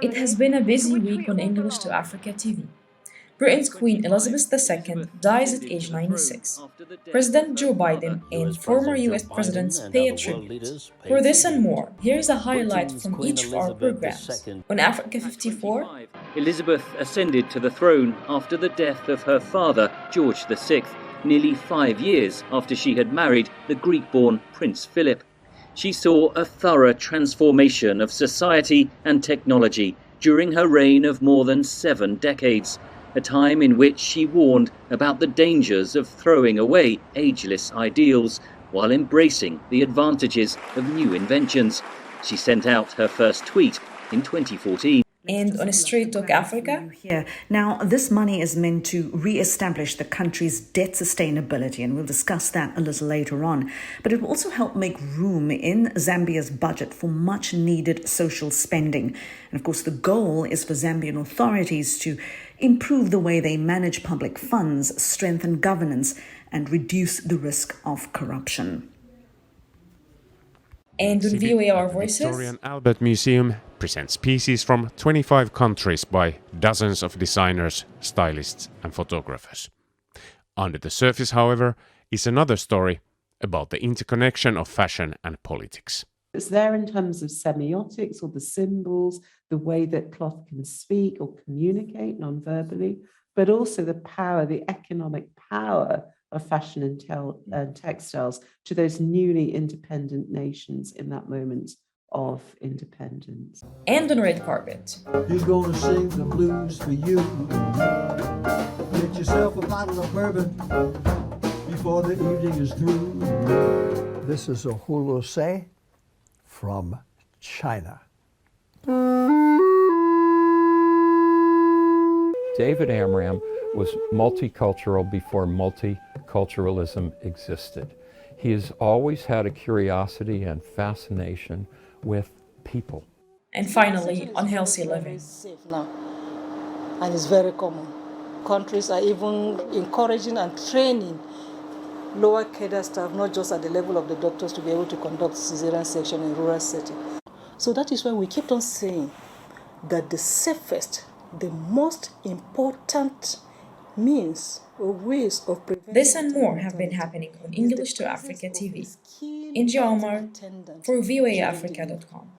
It has been a busy week on English to Africa TV. Britain's Queen Elizabeth II dies at age 96. President Joe Biden and former US presidents pay a tribute. For this and more, here's a highlight from each of our programs. On Africa 54, Elizabeth ascended to the throne after the death of her father, George VI, nearly 5 years after she had married the Greek-born Prince Philip. She saw a thorough transformation of society and technology during her reign of more than 7 decades, a time in which she warned about the dangers of throwing away ageless ideals while embracing the advantages of new inventions. She sent out her first tweet in 2014. And on Straight Talk Africa, now, this money is meant to re-establish the country's debt sustainability, and we'll discuss that a little later on. But it will also help make room in Zambia's budget for much-needed social spending. And of course, the goal is for Zambian authorities to improve the way they manage public funds, strengthen governance, and reduce the risk of corruption. And on VOA Our Voices, Victorian Albert Museum presents pieces from 25 countries by dozens of designers, stylists and photographers. Under the surface, however, is another story about the interconnection of fashion and politics. It's there in terms of semiotics or the symbols, the way that cloth can speak or communicate non-verbally, but also the power, the economic power of fashion and textiles to those newly independent nations in that moment of independence. And on Red Carpet. He's gonna sing the blues for you. Get yourself a bottle of bourbon before the evening is through. This is a hulose from China. David Amram was multicultural before multiculturalism existed. He has always had a curiosity and fascination with people. And finally, on Healthy Living. Now, and it's very common. Countries are even encouraging and training lower cadre staff, not just at the level of the doctors, to be able to conduct cesarean section in rural settings. So that is why we keep on saying that the safest, the most important means or ways of preventing. This and more have been happening on English to Africa TV. Inji Omar for voaafrica.com.